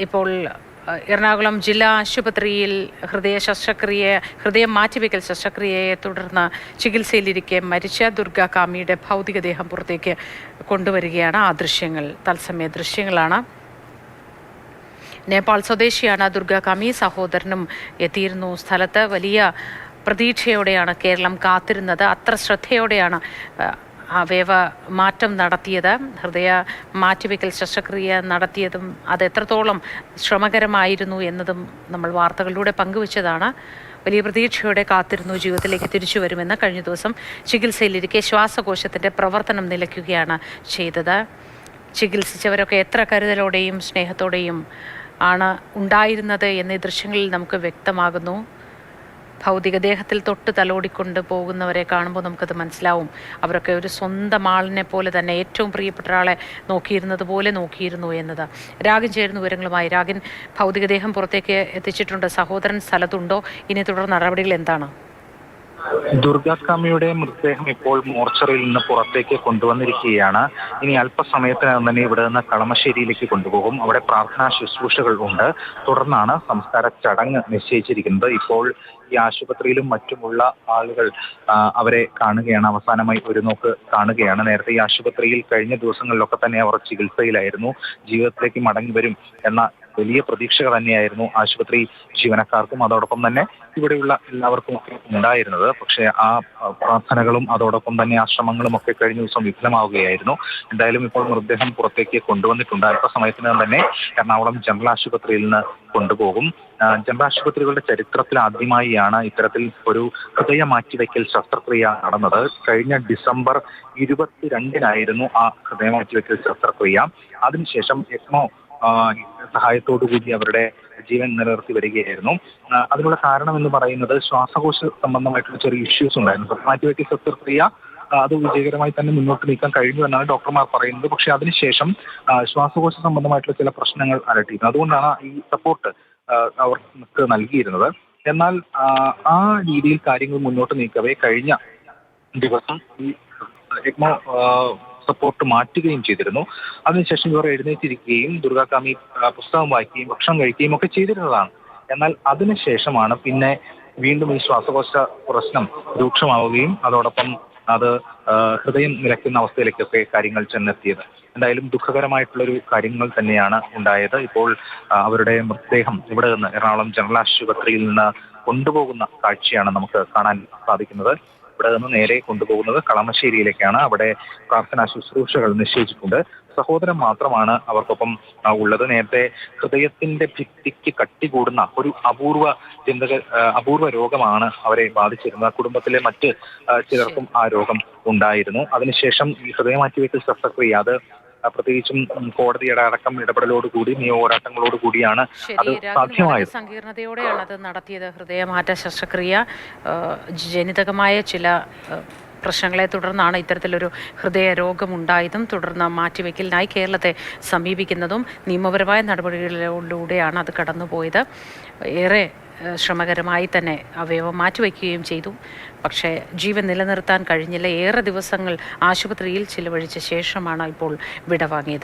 ഇപ്പോൾ എറണാകുളം ജില്ലാ ആശുപത്രിയിൽ ഹൃദയം മാറ്റിവെക്കൽ ശസ്ത്രക്രിയയെ തുടർന്ന് ചികിത്സയിലിരിക്കെ മരിച്ച ദുർഗാകാമിയുടെ ഭൗതികദേഹം പുറത്തേക്ക് കൊണ്ടുവരികയാണ്. ആ ദൃശ്യങ്ങൾ തത്സമയ ദൃശ്യങ്ങളാണ്. നേപ്പാൾ സ്വദേശിയാണ് ദുർഗാകാമി. സഹോദരനും എത്തിയിരുന്നു സ്ഥലത്ത്. വലിയ പ്രതീക്ഷയോടെയാണ് കേരളം കാത്തിരുന്നത്. അത്ര ശ്രദ്ധയോടെയാണ് അവയവ മാറ്റം നടത്തിയത്. ഹൃദയ മാറ്റിവെക്കൽ ശസ്ത്രക്രിയ നടത്തിയതും അത് എത്രത്തോളം ശ്രമകരമായിരുന്നു എന്നതും നമ്മൾ വാർത്തകളിലൂടെ പങ്കുവച്ചതാണ്. വലിയ പ്രതീക്ഷയോടെ കാത്തിരുന്നു ജീവിതത്തിലേക്ക് തിരിച്ചു വരുമെന്ന്. കഴിഞ്ഞ ദിവസം ചികിത്സയിലിരിക്കെ ശ്വാസകോശത്തിൻ്റെ പ്രവർത്തനം നിലയ്ക്കുകയാണ് ചെയ്തത്. ചികിത്സിച്ചവരൊക്കെ എത്ര കരുതലോടെയും സ്നേഹത്തോടെയും ആണ് ഉണ്ടായിരുന്നത് എന്നീ ദൃശ്യങ്ങളിൽ നമുക്ക് വ്യക്തമാകുന്നു. ഭൗതികദേഹത്തിൽ തൊട്ട് തലോടിക്കൊണ്ട് പോകുന്നവരെ കാണുമ്പോൾ നമുക്കത് മനസ്സിലാവും. അവരൊക്കെ ഒരു സ്വന്തം ആളിനെ പോലെ തന്നെ ഏറ്റവും പ്രിയപ്പെട്ട ഒരാളെ നോക്കിയിരുന്നത് പോലെ നോക്കിയിരുന്നു എന്നത്. രാഗിൻ ചേരുന്ന വിവരങ്ങളുമായി. രാഗിൻ, ഭൗതികദേഹം പുറത്തേക്ക് എത്തിച്ചിട്ടുണ്ട്. സഹോദരൻ സ്ഥലത്തുണ്ടോ? ഇനി തുടർ നടപടികൾ എന്താണ്? ദുർഗാകാമിയുടെ മൃതദേഹം ഇപ്പോൾ മോർച്ചറിയിൽ നിന്ന് പുറത്തേക്ക് കൊണ്ടുവന്നിരിക്കുകയാണ്. ഇനി അല്പസമയത്തിനകം തന്നെ ഇവിടെ നിന്ന് കളമശ്ശേരിയിലേക്ക് കൊണ്ടുപോകും. അവിടെ പ്രാർത്ഥനാ ശുശ്രൂഷകൾ ഉണ്ട്. തുടർന്നാണ് സംസ്കാര ചടങ്ങ് നിശ്ചയിച്ചിരിക്കുന്നത്. ഇപ്പോൾ ഈ ആശുപത്രിയിലും മറ്റുമുള്ള ആളുകൾ അവരെ കാണുകയാണ്. അവസാനമായി ഒരു നോക്ക് കാണുകയാണ്. നേരത്തെ ഈ ആശുപത്രിയിൽ കഴിഞ്ഞ ദിവസങ്ങളിലൊക്കെ തന്നെ അവർ ചികിത്സയിലായിരുന്നു. ജീവിതത്തിലേക്ക് മടങ്ങി വരും എന്ന വലിയ പ്രതീക്ഷ തന്നെയായിരുന്നു ആശുപത്രി ജീവനക്കാർക്കും അതോടൊപ്പം തന്നെ ഇവിടെയുള്ള എല്ലാവർക്കും ഒക്കെ ഉണ്ടായിരുന്നത്. പക്ഷേ ആ പ്രാർത്ഥനകളും അതോടൊപ്പം തന്നെ ആ ശ്രമങ്ങളും ഒക്കെ കഴിഞ്ഞ ദിവസം വിഫലമാവുകയായിരുന്നു. എന്തായാലും ഇപ്പോൾ മൃതദേഹം പുറത്തേക്ക് കൊണ്ടുവന്നിട്ടുണ്ട്. അല്പസമയത്തിനകം തന്നെ എറണാകുളം ജനറൽ ആശുപത്രിയിൽ നിന്ന് കൊണ്ടുപോകും. ജനറൽ ആശുപത്രികളുടെ ചരിത്രത്തിൽ ആദ്യമായിയാണ് ഇത്തരത്തിൽ ഒരു ഹൃദയ മാറ്റിവെക്കൽ ശസ്ത്രക്രിയ നടന്നത്. കഴിഞ്ഞ ഡിസംബർ 22-നായിരുന്നു ആ ഹൃദയ മാറ്റിവെക്കൽ ശസ്ത്രക്രിയ. അതിനുശേഷം എക്മോ സഹായത്തോടുകൂടി അവരുടെ ജീവൻ നിലനിർത്തി വരികയായിരുന്നു. അതിനുള്ള കാരണം എന്ന് പറയുന്നത് ശ്വാസകോശ സംബന്ധമായിട്ടുള്ള ചെറിയ ഇഷ്യൂസ് ഉണ്ടായിരുന്നു. മാറ്റിവെക്കൽ ശസ്ത്രക്രിയ അത് വിജയകരമായി തന്നെ മുന്നോട്ട് നീക്കാൻ കഴിഞ്ഞു എന്നാണ് ഡോക്ടർമാർ പറയുന്നത്. പക്ഷെ അതിനുശേഷം ശ്വാസകോശ സംബന്ധമായിട്ടുള്ള ചില പ്രശ്നങ്ങൾ അലട്ടിയിരുന്നു. അതുകൊണ്ടാണ് ഈ സപ്പോർട്ട് അവർക്ക് നൽകിയിരുന്നത്. എന്നാൽ ആ രീതിയിൽ കാര്യങ്ങൾ മുന്നോട്ട് നീക്കവേ കഴിഞ്ഞ ദിവസം ഈ എക്മോ സപ്പോർട്ട് മാറ്റുകയും ചെയ്തിരുന്നു. അതിനുശേഷം ഇവർ എഴുന്നേറ്റിരിക്കുകയും ദുർഗാകാമി പുസ്തകം വായിക്കുകയും ഭക്ഷണം കഴിക്കുകയും ഒക്കെ ചെയ്തിരുന്നതാണ്. എന്നാൽ അതിനുശേഷമാണ് പിന്നെ വീണ്ടും ഈ ശ്വാസകോശ പ്രശ്നം രൂക്ഷമാവുകയും അതോടൊപ്പം അത് ഹൃദയം നിലയ്ക്കുന്ന അവസ്ഥയിലേക്കൊക്കെ കാര്യങ്ങൾ ചെന്നെത്തിയത്. എന്തായാലും ദുഃഖകരമായിട്ടുള്ളൊരു കാര്യങ്ങൾ തന്നെയാണ് ഉണ്ടായത്. ഇപ്പോൾ അവരുടെ മൃതദേഹം ഇവിടെ നിന്ന് എറണാകുളം ജനറൽ ആശുപത്രിയിൽ നിന്ന് കൊണ്ടുപോകുന്ന കാഴ്ചയാണ് നമുക്ക് കാണാൻ സാധിക്കുന്നത്. ഇവിടെ നിന്ന് നേരെ കൊണ്ടുപോകുന്നത് കളമശ്ശേരിയിലേക്കാണ്. അവിടെ പ്രാർത്ഥനാ ശുശ്രൂഷകൾ നിശ്ചയിച്ചിട്ടുണ്ട്. സഹോദരൻ മാത്രമാണ് അവർക്കൊപ്പം ഉള്ളത്. നേരത്തെ ഹൃദയത്തിന്റെ ഭിത്തിക്ക് കട്ടി കൂടുന്ന ഒരു അപൂർവ രോഗമാണ് അവരെ ബാധിച്ചിരുന്നത്. കുടുംബത്തിലെ മറ്റ് ചിലർക്കും ആ രോഗം ഉണ്ടായിരുന്നു. അതിനുശേഷം ഈ ഹൃദയ മാറ്റിവെക്കൽ ശസ്ത്രക്രിയ അത് പ്രത്യേകിച്ചും കോടതിയുടെ അടക്കം ഇടപെടലോടുകൂടി നിയമപോരാട്ടങ്ങളോടുകൂടിയാണ് അത് സാധ്യമായത്. സങ്കീർണതയോടെയാണ് അത് നടത്തിയത്. ഹൃദയമാറ്റ ശസ്ത്രക്രിയ ജനിതകമായ ചില പ്രശ്നങ്ങളെ തുടർന്നാണ് ഇത്തരത്തിലൊരു ഹൃദയ രോഗമുണ്ടായതും തുടർന്ന് മാറ്റിവെക്കലിനായി കേരളത്തെ സമീപിക്കുന്നതും നിയമപരമായ നടപടികളിലൂടെയാണ് അത് കടന്നുപോയത്. ഏറെ ശ്രമകരമായി തന്നെ അവയവം മാറ്റിവെക്കുകയും ചെയ്തു. പക്ഷേ ജീവൻ നിലനിർത്താൻ കഴിഞ്ഞില്ല. ഏറെ ദിവസങ്ങൾ ആശുപത്രിയിൽ ചിലവഴിച്ച ശേഷമാണ് ഇപ്പോൾ വിടവാങ്ങിയത്.